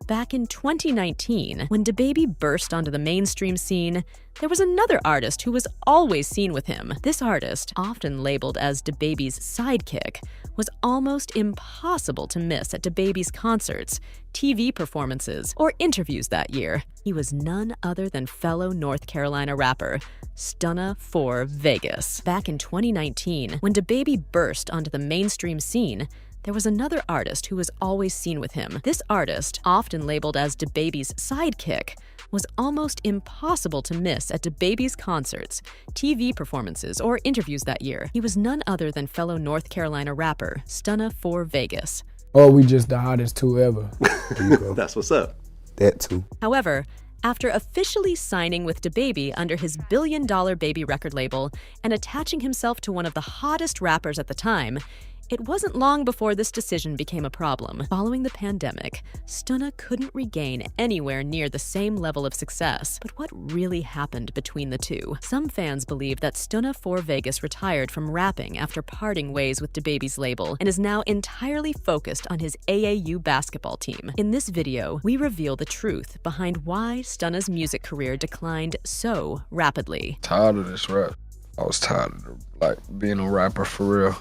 Back in 2019, when DaBaby burst onto the mainstream scene, there was another artist who was always seen with him. This artist, often labeled as DaBaby's sidekick, was almost impossible to miss at DaBaby's concerts, TV performances, or interviews that year. He was none other than fellow North Carolina rapper Stunna for Vegas. Back in 2019, when DaBaby burst onto the mainstream scene, there was another artist who was always seen with him. This artist, often labeled as DaBaby's sidekick, was almost impossible to miss at DaBaby's concerts, TV performances, or interviews that year. He was none other than fellow North Carolina rapper Stunna for Vegas. Oh, we just the hottest two ever. That's what's up. That too. However, after officially signing with DaBaby under his $1 billion Baby record label and attaching himself to one of the hottest rappers at the time, it wasn't long before this decision became a problem. Following the pandemic, Stunna couldn't regain anywhere near the same level of success. But what really happened between the two? Some fans believe that Stunna for Vegas retired from rapping after parting ways with DaBaby's label and is now entirely focused on his AAU basketball team. In this video, we reveal the truth behind why Stunna's music career declined so rapidly. Tired of this rap. I was tired of being a rapper for real.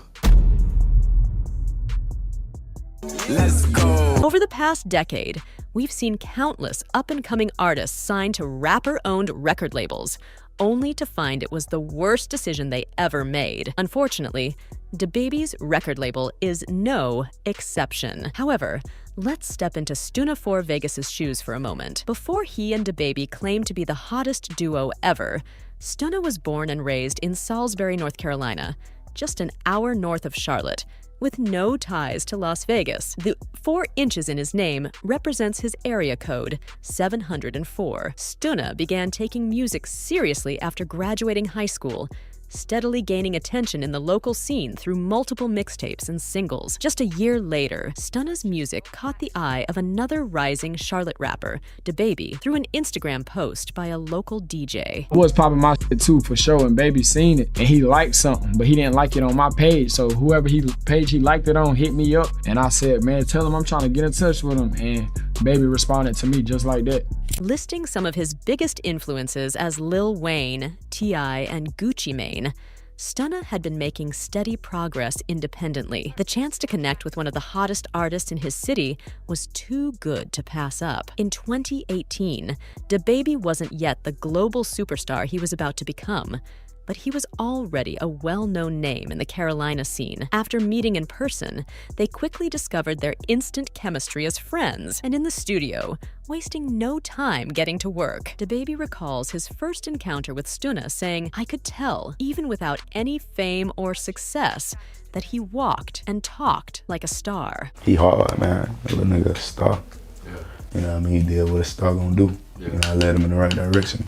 Let's go. Over the past decade, we've seen countless up-and-coming artists signed to rapper-owned record labels, only to find it was the worst decision they ever made. Unfortunately, DaBaby's record label is no exception. However, let's step into Stunna for Vegas' shoes for a moment. Before he and DaBaby claimed to be the hottest duo ever, Stunna was born and raised in Salisbury, North Carolina, just an hour north of Charlotte, with no ties to Las Vegas. The 4 inches in his name represents his area code, 704. Stunna began taking music seriously after graduating high school, steadily gaining attention in the local scene through multiple mixtapes and singles. Just a year later, Stunna's music caught the eye of another rising Charlotte rapper, DaBaby, through an Instagram post by a local DJ. I was popping my shit too for sure, and Baby seen it, and he liked something, but he didn't like it on my page. So whoever page he liked it on hit me up, and I said, man, tell him I'm trying to get in touch with him, and Baby responded to me just like that. Listing some of his biggest influences as Lil Wayne, T.I., and Gucci Mane, Stunna had been making steady progress independently. The chance to connect with one of the hottest artists in his city was too good to pass up. In 2018, DaBaby wasn't yet the global superstar he was about to become, but he was already a well-known name in the Carolina scene. After meeting in person, they quickly discovered their instant chemistry as friends, and in the studio, wasting no time getting to work. DaBaby recalls his first encounter with Stunna saying, "I could tell, even without any fame or success, that he walked and talked like a star." He hard, man. That little nigga a star. Yeah. You know what I mean? He did what a star gonna do. Yeah. You know, I led him in the right direction.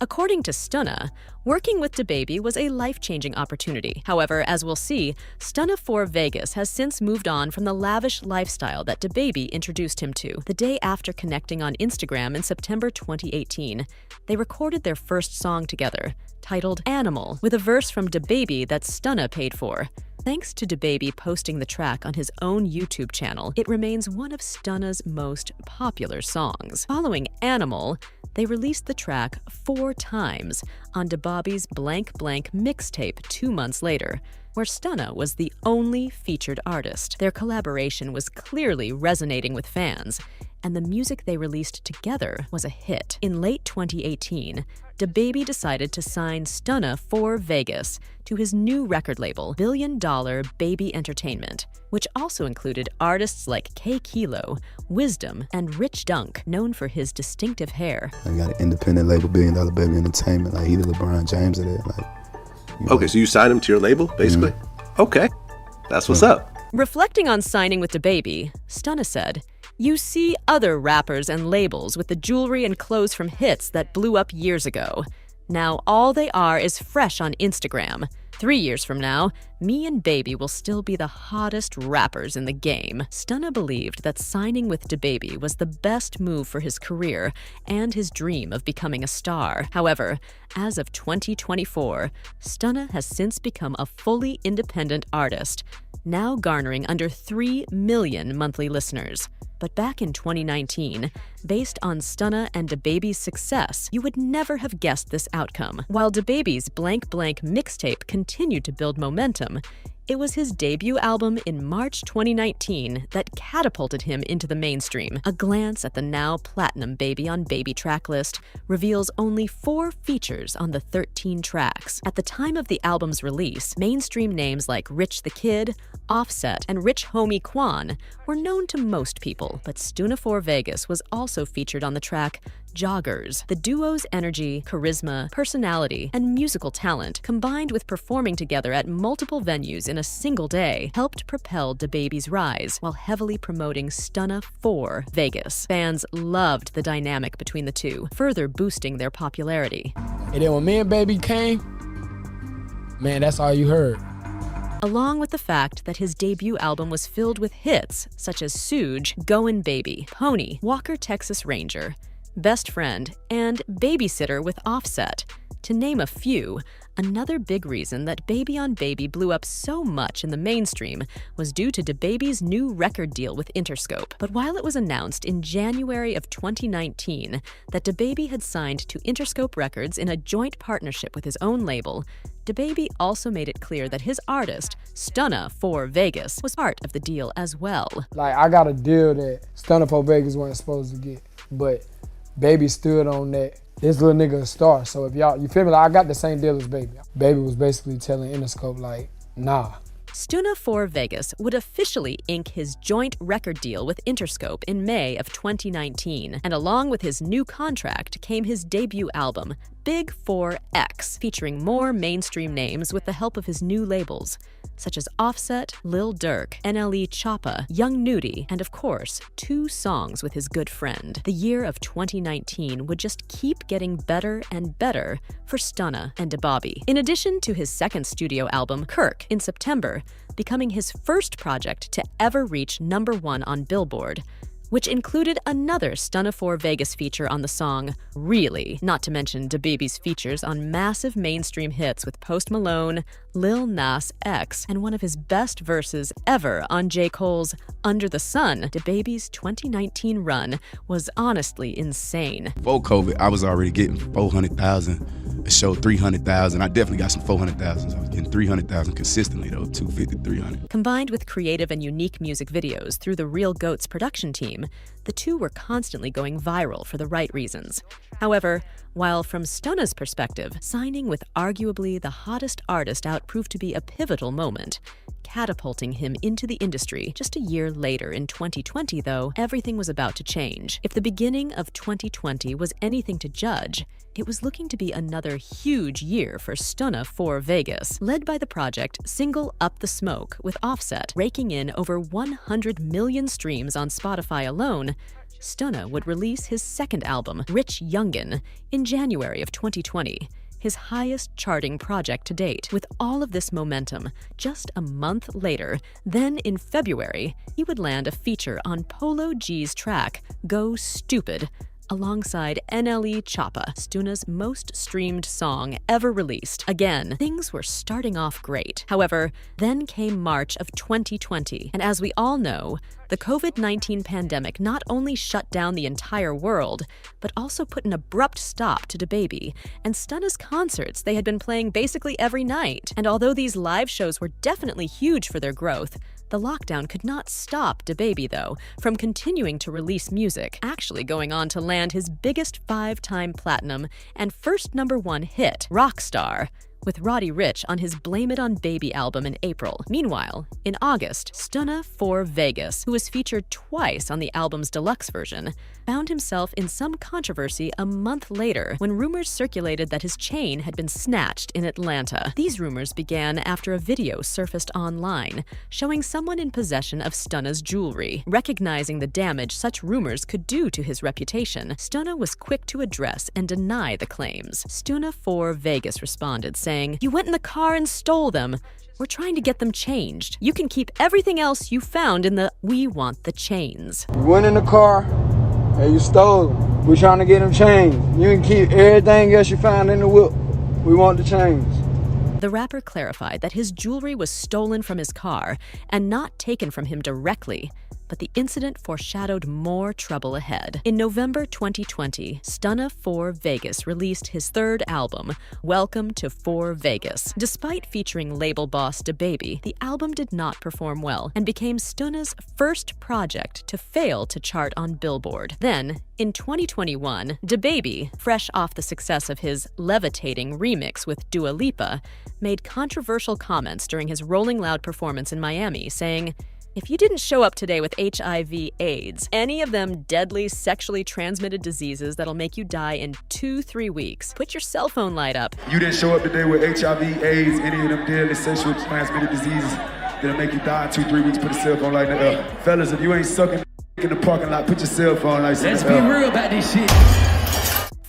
According to Stunna, working with DaBaby was a life-changing opportunity. However, as we'll see, Stunna for Vegas has since moved on from the lavish lifestyle that DaBaby introduced him to. The day after connecting on Instagram in September 2018, they recorded their first song together, titled Animal, with a verse from DaBaby that Stunna paid for. Thanks to DaBaby posting the track on his own YouTube channel, it remains one of Stunna's most popular songs. Following Animal, they released the track 4 times on DaBaby's Blank Blank mixtape 2 months later, where Stunna was the only featured artist. Their collaboration was clearly resonating with fans, and the music they released together was a hit. In late 2018, DaBaby decided to sign Stunna for Vegas to his new record label, $1 billion Baby Entertainment, which also included artists like K Kilo, Wisdom, and Rich Dunk, known for his distinctive hair. I got an independent label, $1 billion Baby Entertainment, like he the LeBron James of that. Like, you know. Okay, so you signed him to your label, basically? Mm-hmm. Okay, that's what's up. Reflecting on signing with DaBaby, Stunna said, "You see other rappers and labels with the jewelry and clothes from hits that blew up years ago. Now all they are is fresh on Instagram. 3 years from now, me and Baby will still be the hottest rappers in the game." Stunna believed that signing with DaBaby was the best move for his career and his dream of becoming a star. However, as of 2024, Stunna has since become a fully independent artist, now garnering under 3 million monthly listeners. But back in 2019, based on Stunna and DaBaby's success, you would never have guessed this outcome. While DaBaby's Blank Blank mixtape continued to build momentum, it was his debut album in March 2019 that catapulted him into the mainstream. A glance at the now platinum Baby on Baby track list reveals only 4 features on the 13 tracks. At the time of the album's release, mainstream names like Rich the Kid, Offset, and Rich Homie Quan were known to most people, but Stunna 4 Vegas was also featured on the track Joggers. The duo's energy, charisma, personality, and musical talent, combined with performing together at multiple venues in a single day, helped propel DaBaby's rise while heavily promoting Stunna 4 Vegas. Fans loved the dynamic between the two, further boosting their popularity. And then when me and Baby came, man, that's all you heard. Along with the fact that his debut album was filled with hits such as Suge, Goin' Baby, Pony, Walker Texas Ranger, Best Friend, and Babysitter with Offset. To name a few, another big reason that Baby on Baby blew up so much in the mainstream was due to DaBaby's new record deal with Interscope. But while it was announced in January of 2019 that DaBaby had signed to Interscope Records in a joint partnership with his own label, DaBaby also made it clear that his artist, Stunna 4 Vegas, was part of the deal as well. Like, I got a deal that Stunna 4 Vegas wasn't supposed to get, but Baby stood on that. This little nigga a star, so if y'all, you feel me? Like, I got the same deal as Baby. Baby was basically telling Interscope, like, nah. Stunna 4 Vegas would officially ink his joint record deal with Interscope in May of 2019, and along with his new contract came his debut album, Big 4X, featuring more mainstream names with the help of his new labels, such as Offset, Lil Durk, NLE Choppa, Young Nudie, and of course, 2 songs with his good friend. The year of 2019 would just keep getting better and better for Stunna and DaBaby. In addition to his second studio album, Kirk, in September, becoming his first project to ever reach #1 on Billboard, which included another Stunna 4 Vegas feature on the song Really, not to mention DaBaby's features on massive mainstream hits with Post Malone, Lil Nas X, and one of his best verses ever on J. Cole's Under the Sun. DaBaby's 2019 run was honestly insane. Before COVID, I was already getting 400,000, a show 300,000. I definitely got some 400,000. So I was getting 300,000 consistently though, 250, 300. Combined with creative and unique music videos through the Real Goats production team, the two were constantly going viral for the right reasons. However, while from Stunna's perspective, signing with arguably the hottest artist out proved to be a pivotal moment, catapulting him into the industry. Just a year later, in 2020, though, everything was about to change. If the beginning of 2020 was anything to judge, it was looking to be another huge year for Stunna 4 Vegas, led by the project Single Up the Smoke with Offset, raking in over 100 million streams on Spotify alone. Stunna would release his second album, Rich Youngin, in January of 2020, his highest charting project to date. With all of this momentum, just a month later, then in February, he would land a feature on Polo G's track, Go Stupid, alongside NLE Choppa, Stunna's most streamed song ever released. Again, things were starting off great. However, then came March of 2020, and as we all know, the COVID-19 pandemic not only shut down the entire world, but also put an abrupt stop to DaBaby and Stunna's concerts they had been playing basically every night. And although these live shows were definitely huge for their growth, the lockdown could not stop DaBaby, though, from continuing to release music, actually going on to land his biggest 5-time platinum and first #1 hit, Rockstar, with Roddy Ricch on his Blame It on Baby album in April. Meanwhile, in August, Stunna 4 Vegas, who was featured twice on the album's deluxe version, found himself in some controversy a month later when rumors circulated that his chain had been snatched in Atlanta. These rumors began after a video surfaced online showing someone in possession of Stunna's jewelry. Recognizing the damage such rumors could do to his reputation, Stunna was quick to address and deny the claims. Stunna 4 Vegas responded, saying, "You went in the car and stole them. We're trying to get them changed. You can keep everything else you found in the We Want the Chains." You went in the car and you stole them. We're trying to get them changed. You can keep everything else you found in the whip. We want the chains. The rapper clarified that his jewelry was stolen from his car and not taken from him directly, But the incident foreshadowed more trouble ahead. In November 2020, Stunna 4 Vegas released his third album, Welcome to 4 Vegas. Despite featuring label boss DaBaby, the album did not perform well and became Stunna's first project to fail to chart on Billboard. Then, in 2021, DaBaby, fresh off the success of his Levitating remix with Dua Lipa, made controversial comments during his Rolling Loud performance in Miami, saying, "If you didn't show up today with HIV/AIDS, any of them deadly sexually transmitted diseases that'll make you die in 2-3 weeks, put your cell phone light up." You didn't show up today with HIV/AIDS, any of them deadly sexually transmitted diseases that'll make you die in 2-3 weeks, put a cell phone light up. Fellas, if you ain't sucking in the parking lot, put your cell phone light up. Let's be real about this shit.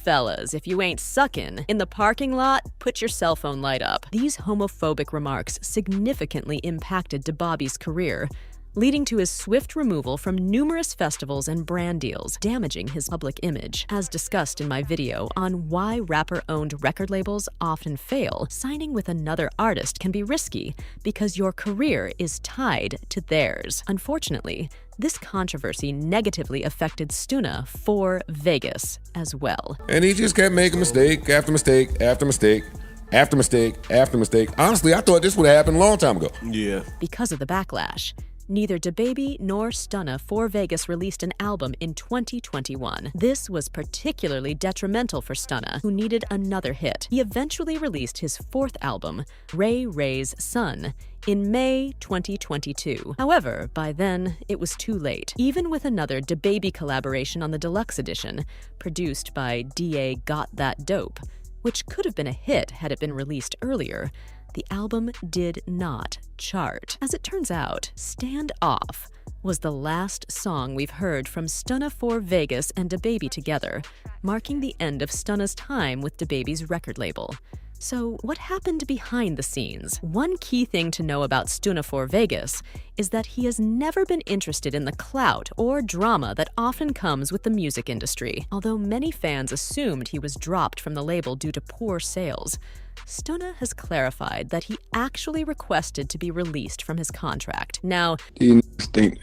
Fellas, if you ain't sucking in the parking lot, put your cell phone light up. These homophobic remarks significantly impacted DaBaby's career, leading to his swift removal from numerous festivals and brand deals, damaging his public image. As discussed in my video on why rapper-owned record labels often fail, signing with another artist can be risky because your career is tied to theirs. Unfortunately, this controversy negatively affected Stunna 4 Vegas as well. And he just kept making mistake after mistake after mistake after mistake after mistake. Honestly, I thought this would have happened a long time ago. Yeah. Because of the backlash, neither DaBaby nor Stunna 4 Vegas released an album in 2021. This was particularly detrimental for Stunna, who needed another hit. He eventually released his fourth album, Ray Ray's Son, in May 2022. However, by then, it was too late. Even with another DaBaby collaboration on the deluxe edition, produced by DA Got That Dope, which could have been a hit had it been released earlier, the album did not chart. As it turns out, Stand Off was the last song we've heard from Stunna 4 Vegas and DaBaby together, marking the end of Stunna's time with DaBaby's record label. So what happened behind the scenes? One key thing to know about Stunna 4 Vegas is that he has never been interested in the clout or drama that often comes with the music industry. Although many fans assumed he was dropped from the label due to poor sales, Stunna has clarified that he actually requested to be released from his contract. Now, You think,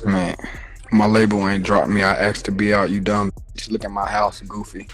man, my label ain't dropped me. I asked to be out, you dumb. Just look at my house, goofy.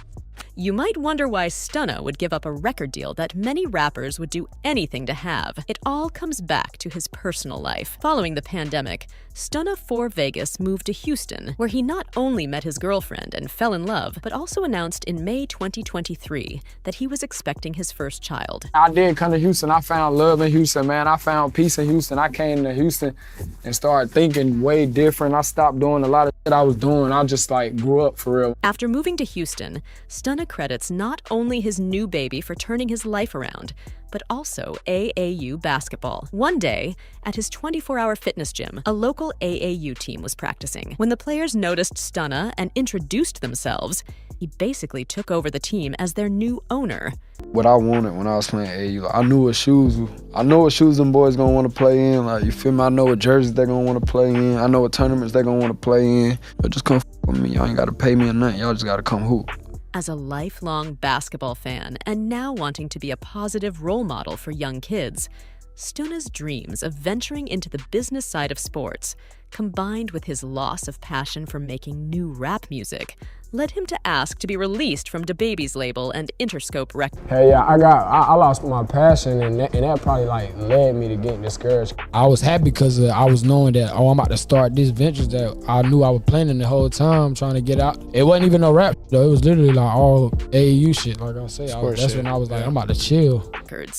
you might wonder why Stunna would give up a record deal that many rappers would do anything to have. It all comes back to his personal life. Following the pandemic, Stunna 4 Vegas moved to Houston, where he not only met his girlfriend and fell in love, but also announced in May 2023 that he was expecting his first child. I did come to Houston. I found love in Houston, man. I found peace in Houston. I came to Houston and started thinking way different. I stopped doing a lot of shit I was doing. I just grew up for real. After moving to Houston, Stunna credits not only his new baby for turning his life around, but also AAU basketball. One day, at his 24-hour fitness gym, a local AAU team was practicing. When the players noticed Stunna and introduced themselves, he basically took over the team as their new owner. What I wanted when I was playing AAU, I knew what shoes them boys gonna want to play in. You feel me? I know what jerseys they're gonna want to play in. I know what tournaments they're gonna want to play in. But just come with me. Y'all ain't gotta pay me or nothing. Y'all just gotta come hoop. As a lifelong basketball fan and now wanting to be a positive role model for young kids, Stunna's dreams of venturing into the business side of sports, combined with his loss of passion for making new rap music, led him to ask to be released from DaBaby's label and Interscope Records. Hey, yeah, I lost my passion, and that probably led me to getting discouraged. I was happy because I was knowing that, I'm about to start these ventures that I knew I was planning the whole time, trying to get out. It wasn't even no rap, though. It was literally all AAU shit, like I say. That's when I was I'm about to chill.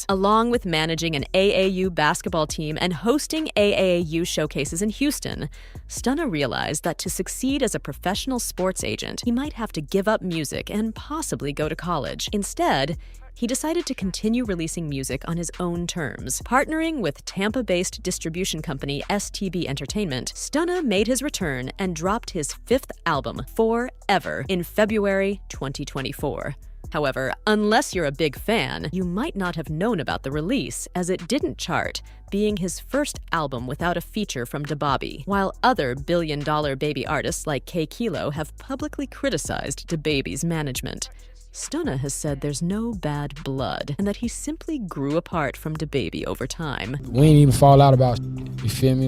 Along with managing an AAU basketball team and hosting AAU showcases in Houston, Stunna realized that to succeed as a professional sports agent, he might have to give up music and possibly go to college. Instead, he decided to continue releasing music on his own terms. Partnering with Tampa-based distribution company STB Entertainment, Stunna made his return and dropped his fifth album, Forever, in February 2024. However, unless you're a big fan, you might not have known about the release, as it didn't chart, being his first album without a feature from DaBaby. While other billion-dollar baby artists like K Kilo have publicly criticized DaBaby's management, Stunna has said there's no bad blood and that he simply grew apart from DaBaby over time. We ain't even fall out about you feel me?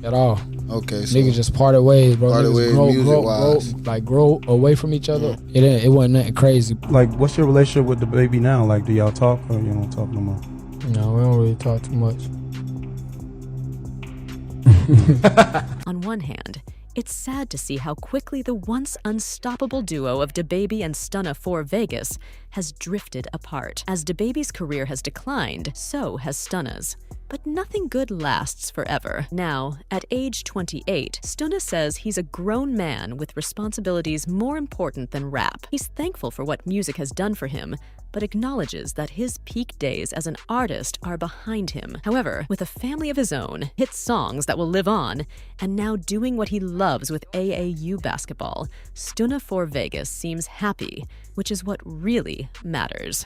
at all. Okay, so Niggas just parted ways, bro. Parted Niggas ways music-wise. grow away from each other. It wasn't nothing crazy. Like, what's your relationship with DaBaby now? Like, do y'all talk or you don't talk no more? No, we don't really talk too much. On one hand, it's sad to see how quickly the once unstoppable duo of DaBaby and Stunna for Vegas has drifted apart. As DaBaby's career has declined, so has Stunna's. But nothing good lasts forever. Now, at age 28, Stunna says he's a grown man with responsibilities more important than rap. He's thankful for what music has done for him, but acknowledges that his peak days as an artist are behind him. However, with a family of his own, hit songs that will live on, and now doing what he loves with AAU basketball, Stunna for Vegas seems happy, which is what really matters.